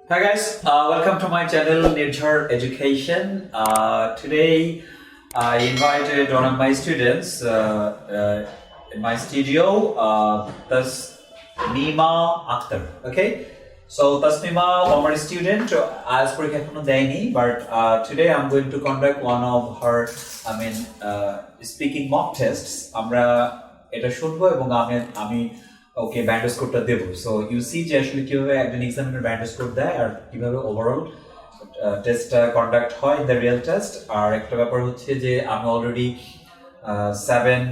Hi guys, welcome to my channel Nirjhar Education. Today I invited one of my students in my studio, Tasmima Akhtar. Okay, so Tasmima, former student, as per Daini, but today I'm going to conduct one of her, speaking mock tests. আমরা এটা শুনবো এবং আমি ওকে band স্কোরটা দেব। So you see যে আসলে কিভাবে একজন এক্সামিনার ব্যান্ড স্কোর দেয় আর কিভাবে ওভারঅল টেস্টটা কন্ডাক্ট হয় ইন দ্য রিয়েল টেস্ট। আর একটা ব্যাপার হচ্ছে যে আমি অলরেডি 7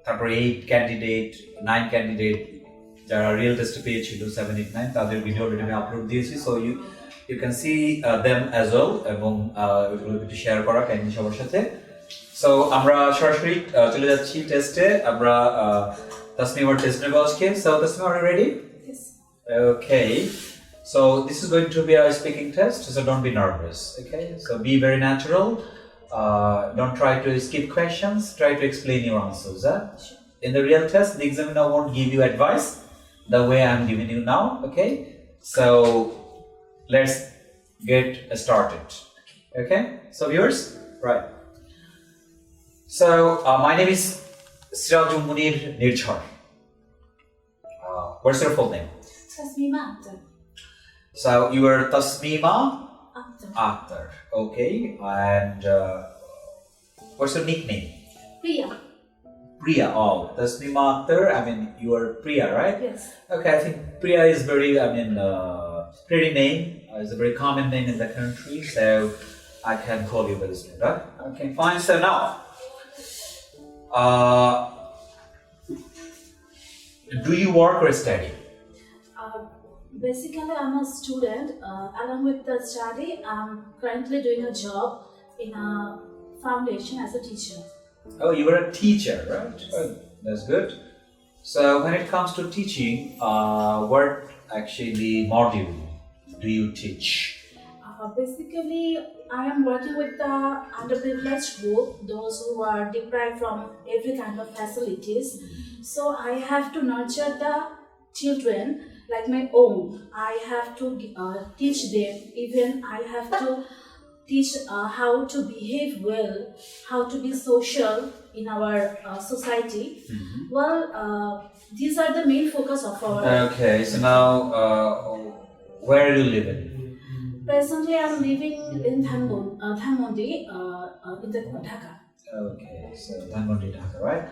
তারপর 8 ক্যান্ডিডেট 9 ক্যান্ডিডেট যারা রিয়েল টেস্টে পেয়েছিল 7 8 9 তাদের ভিডিও অলরেডি আমি আপলোড দিয়েছি। So you can see them as well এবং ওইগুলো একটু শেয়ার করা কাইন্ডলি সবার সাথে। সো আমরা সরাসরি চলে যাচ্ছি টেস্টে। আমরা Tasmima test never asked. So Tasmima, are you ready? Yes. Okay. So this is going to be a speaking test. So don't be nervous. Okay. So be very natural. Don't try to skip questions. Try to explain your answers. Sure. In the real test, the examiner won't give you advice the way I'm giving you now. Okay. So let's get started. Okay. So viewers, right. So my name is Nirjhar. What's your full name? Tasmima Akhtar. So you are Tasmima Akhtar. Akhtar. Okay. And what's your nickname? Priya. Priya. Oh, Tasmima Akhtar. I mean, you are Priya, right? Yes. Okay. I think Priya is very, pretty name. It's a very common name in the country. So I can call you by this name, right? Okay. Fine. So now. Do you work or study? Basically, I'm a student. Along with the study, I'm currently doing a job in a foundation as a teacher. Oh, you are a teacher, right? Oh, that's good. So when it comes to teaching, what actually module do you teach? Basically, I am working with the underprivileged group, those who are deprived from every kind of facilities. So I have to nurture the children like my own. I have to teach them. Even I have to teach how to behave well, how to be social in our society. Well, these are the main focus of our. Okay, so now where are you living? Presently, I'm living in Dhanmondi, in the Dhaka. Okay, so Dhanmondi, Dhaka, right?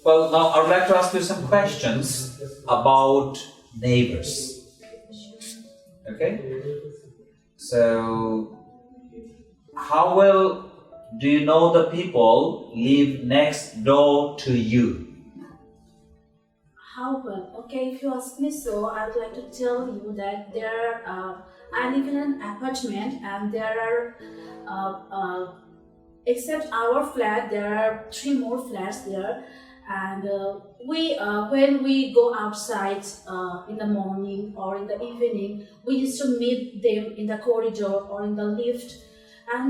Well, now I would like to ask you some questions about neighbors. Okay? So, how well do you know the people live next door to you? How well? Okay, if you ask me so, I would like to tell you that I live in an apartment and there are, except our flat, there are 3 more flats there. And when we go outside in the morning or in the evening, we used to meet them in the corridor or in the lift, and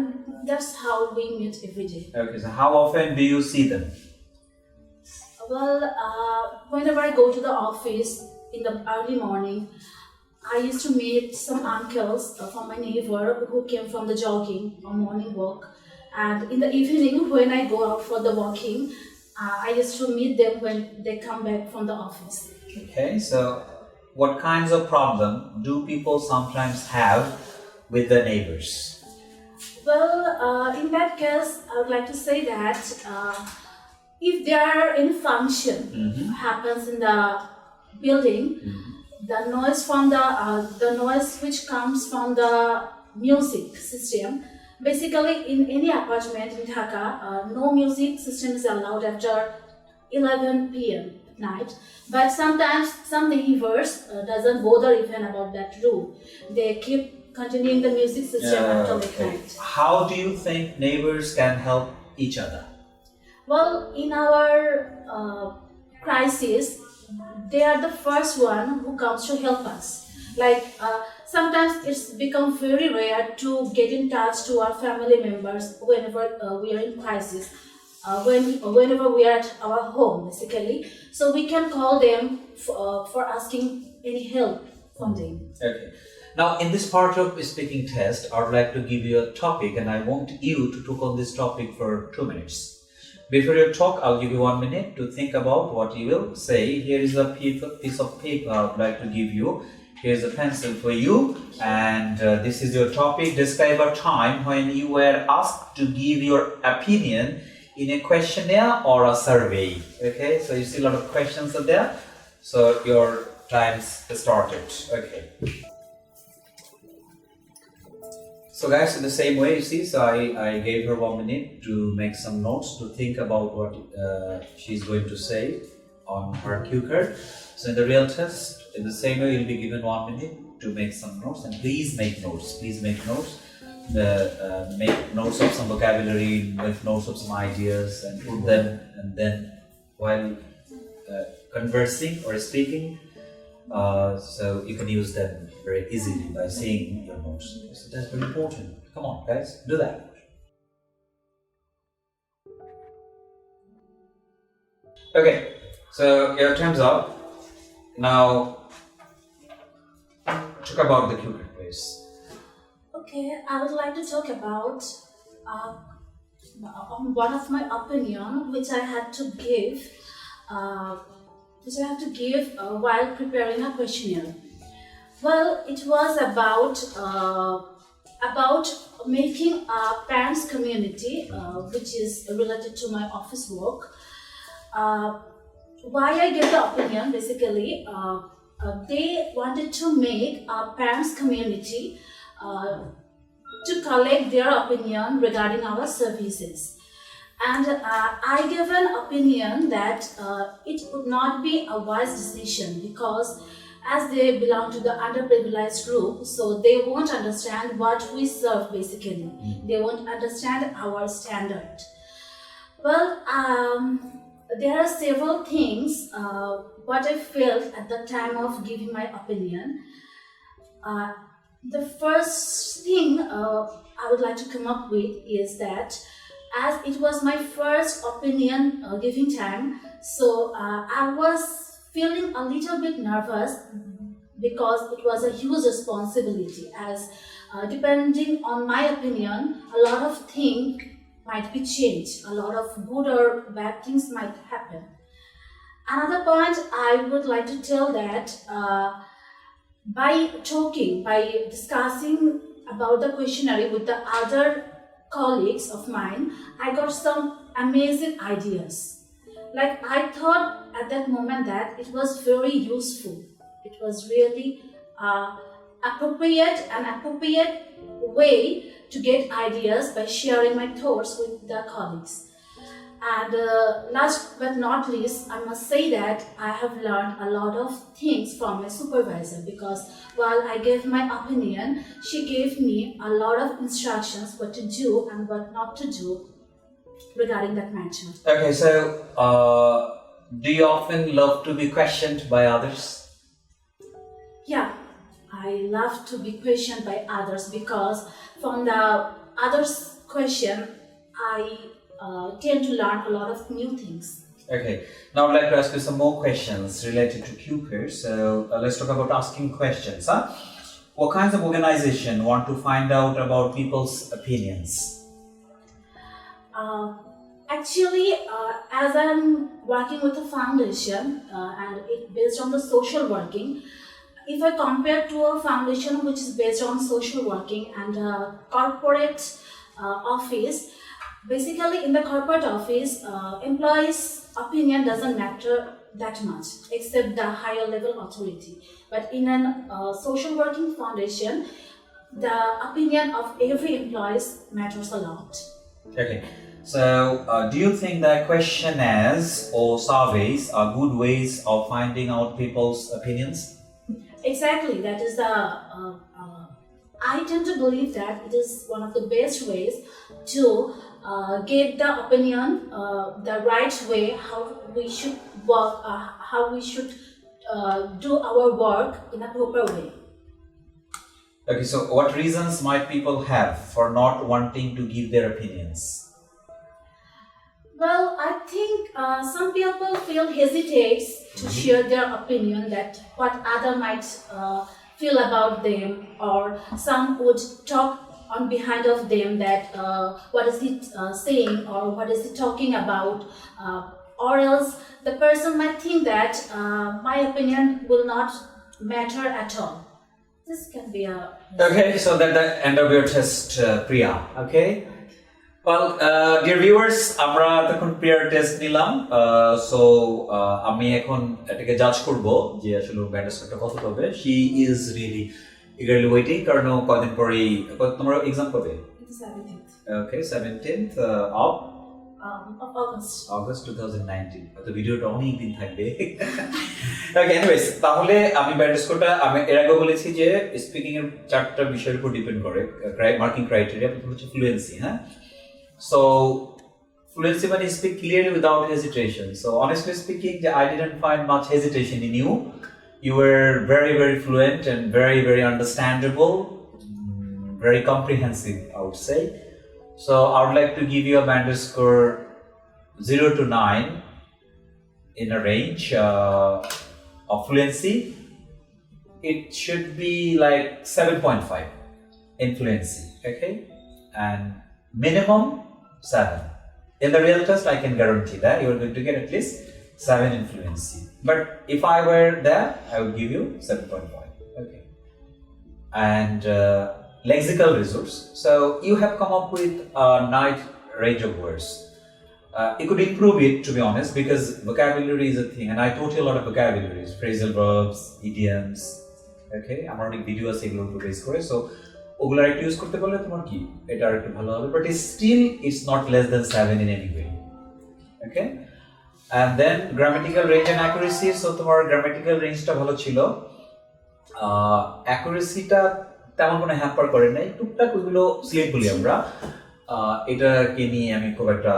that's how we meet every day. Okay, so how often do you see them? Well, whenever I go to the office in the early morning, I used to meet some uncles from my neighbor who came from the jogging or morning walk, and in the evening when I go out for the walking, I used to meet them when they come back from the office. Okay, so what kinds of problem do people sometimes have with the neighbors? Well, in that case, I would like to say that if there are any function happens in the building, the noise from the noise which comes from the music system. Basically, in any apartment in Dhaka, no music system is allowed after 11 p.m. at night. But sometimes some neighbors doesn't bother even about that rule. They keep continuing the music system until midnight. How do you think neighbors can help each other? Well, in our crisis, they are the first one who comes to help us. Like sometimes it's become very rare to get in touch to our family members whenever we are in crisis. Whenever we are at our home, basically, so we can call them for asking any help funding. Okay. Now, in this part of speaking test, I would like to give you a topic, and I want you to talk on this topic for 2 minutes. Before you talk, I'll give you 1 minute to think about what you will say. Here is a piece of paper I would like to give you. Here's a pencil for you, and this is your topic. Describe a time when you were asked to give your opinion in a questionnaire or a survey. Okay, so you see a lot of questions are there. So your time's started. Okay. So guys, in the same way, you see, so I gave her 1 minute to make some notes, to think about what she's going to say on her cue card. So in the real test, in the same way, you'll be given 1 minute to make some notes, and please make notes. Please make notes. Make notes of some vocabulary, make notes of some ideas, and put them, and then while conversing or speaking, so you can use them very easily by seeing your notes. So that's very important. Come on, guys, do that. Okay, so your time's up. Now, talk about the cue card, please. Okay, I would like to talk about one of my opinion which I had to give. While preparing a questionnaire. Well, it was about making a parents community, which is related to my office work. Why I gave the opinion, basically, they wanted to make a parents community to collect their opinion regarding our services. And I gave an opinion that it would not be a wise decision, because as they belong to the underprivileged group, so they won't understand what we serve basically. They won't understand our standard. Well, there are several things what I felt at the time of giving my opinion. The first thing I would like to come up with is that as it was my first opinion giving time, so I was feeling a little bit nervous, because it was a huge responsibility, as depending on my opinion, a lot of things might be changed, a lot of good or bad things might happen. Another point I would like to tell that by discussing about the questionnaire with the other colleagues of mine, I got some amazing ideas. Like, I thought at that moment that it was very useful. It was really appropriate way to get ideas by sharing my thoughts with the colleagues. And last but not least, I must say that I have learned a lot of things from my supervisor, because while I gave my opinion, she gave me a lot of instructions what to do and what not to do regarding that matter. Okay, so do you often love to be questioned by others? Yeah, I love to be questioned by others, because from the others' question, I tend to learn a lot of new things. Okay, now I'd like to ask you some more questions related to QCARE. So let's talk about asking questions. Huh? What kinds of organization want to find out about people's opinions? Actually, as I'm working with a foundation and it based on the social working, if I compare to a foundation which is based on social working and a corporate office, basically in the corporate office, employees' opinion doesn't matter that much, except the higher level authority. But in a social working foundation, the opinion of every employee matters a lot. Okay. So, do you think that questionnaires or surveys are good ways of finding out people's opinions? Exactly. That is the. I tend to believe that it is one of the best ways to get the opinion the right way, how we should work, how we should do our work in a proper way. Okay. So, what reasons might people have for not wanting to give their opinions? Well, I think some people feel hesitates to share their opinion, that what other might feel about them, or some would talk on behind of them that what is he saying or what is he talking about, or else the person might think that my opinion will not matter at all. This can be a Okay, so that's the end of your test, Priya. Okay. Well, dear viewers, আমরা তখন প্রিয়ার test নিলাম, so আমি এখন এটাকে জাজ করব যে আসলে ব্যান্ড স্কোরটা কত হবে। She is really eagerly waiting কারণ কদিন পরেই তোমার এক্সাম কবে? 17th. Okay, 17th of August 2019. তো ভিডিওটা অনেক দিন থাকবে। ওকে, এনিওয়েজ, তাহলে আমি ব্যান্ড স্কোরটা আমি এর আগে বলেছি যে স্পিকিং এর চারটা বিষয়ের উপর ডিপেন্ড করে মার্কিং ক্রাইটেরিয়া। প্রথম হচ্ছে ফ্লুয়েন্সি, হ্যাঁ। So fluency when you speak clearly without hesitation. So honestly speaking, I didn't find much hesitation in you. You were very, very fluent and very, very understandable, very comprehensive, I would say. So I would like to give you a band score 0 to 9 in a range of fluency. It should be like 7.5 in fluency, okay? And minimum 7. In the real test, I can guarantee that you are going to get at least 7 in fluency. But if I were there, I would give you 7.5. Okay. And lexical resource. So you have come up with a nice range of words. You could improve it, to be honest, because vocabulary is a thing, and I taught you a lot of vocabularies, phrasal verbs, idioms. Okay, I'm already video আছে এগুলো একটু base করে, so ওগুলো আরেকটু use করতে পারলে তোমার কি এটা আরেকটু ভালো হবে, but still it's not less than 7 in any way. Okay, and then grammatical range and accuracy. So তোমার grammatical rangeটা ভালো ছিল, accuracy-টা তেমন কোনো হ্যাম্পার করে নাই, টুকটাক ওইগুলো স্লিপ বলি আমরা, এটাকে নিয়ে আমি খুব একটা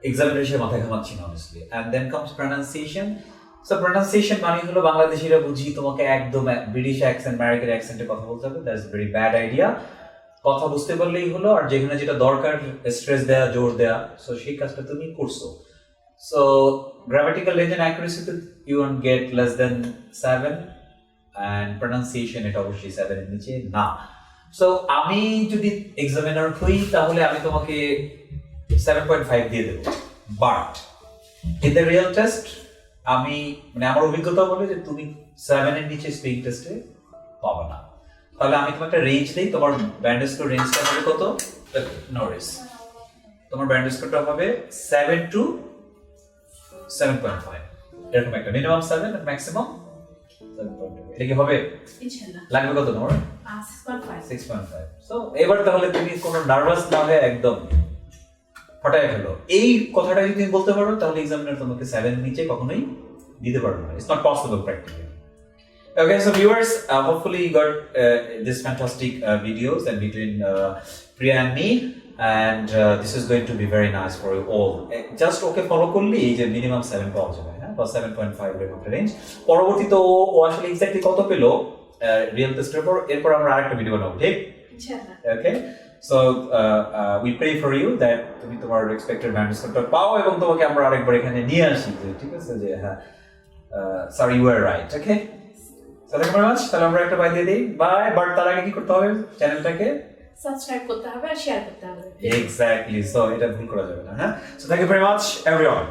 এক্সামিনেশন মাথায় ঘামাচ্ছি না honestly. And then comes pronunciation. So pronunciation মানে হলো বাংলাদেশিরা বুঝি তোমাকে একদম ব্রিটিশ অ্যাকসেন্ট, আমেরিকান অ্যাকসেন্টে কথা বলতে হবে। That's very bad idea. কথা বুঝতে পারলেই হলো, আর যেখানে যেটা দরকার স্ট্রেস দেয়া, জোর দেয়া, সো সেই কাজটা তুমি করছো। সো গ্রামাটিক্যাল রেঞ্জ এন্ড অ্যাকুরেসিতে you won't get less than 7, and pronunciation এটা অবশ্যই 7 এর নিচে না। সো আমি যদি এক্সামিনার হই তাহলে আমি তোমাকে 7.5 দিয়ে দেবো, but in the real test আমি মানে আমার অভিজ্ঞতা বলে যে তুমি 7 এর নিচে স্পিকিং টেস্টে পাবে না। তাহলে আমি তোমাকে একটা রেঞ্জ দেই, তোমার ব্যান্ড স্কোর রেঞ্জটা হবে কত? নোরিস, তোমার ব্যান্ড স্কোরটা হবে 7 to 7.5, এরকম একটা মিনিমাম 7 আর ম্যাক্সিমাম 7.5। এটা কি হবে ইনশাআল্লাহ? লাগবে কত তোমার? 6.5। সো এবার তাহলে তুমি কোনো নার্ভাস না হয়ে একদম ফটায় ফেলো। এই কথাটা যদি তুমি বলতে পারো তাহলে এক্সামিনার তোমাকে 7 নিচে কখনোই দিতে পারবে না। It's not possible practically. Okay, so viewers, hopefully you got this fantastic videos and between Priya and me, and this is going to be very nice for you all. Just okay follow করলে এই যে minimum 7 পাওয়া যাবে, হ্যাঁ, বা 7.5 এর মধ্যে range. পরবর্তীতে ও আসলে এক্স্যাক্টলি কত পেলো রিয়েল টেস্টের পর, এরপর আমরা আরেকটা ভিডিও বানাবো, ঠিক? ইনশাআল্লাহ। Okay, so we pray for you that তুমি তোমার এক্সপেক্টেড ব্যান্ড স্কোরটা পাও এবং তোমাকে আমরা আরেকবার এখানে নিয়ে আসি, ঠিক আছে? যে হ্যাঁ, sorry you were right. Okay, so thank you very much. তাহলে আমরা একটা বাই দিয়ে দিই, বাই। বাট তার আগে কি করতে হবে? চ্যানেলটাকে সাবস্ক্রাইব করতে হবে আর শেয়ার করতে হবে। এক্স্যাক্টলি, সো এটা ভুল করা যাবে না, হ্যাঁ। So thank you very much everyone.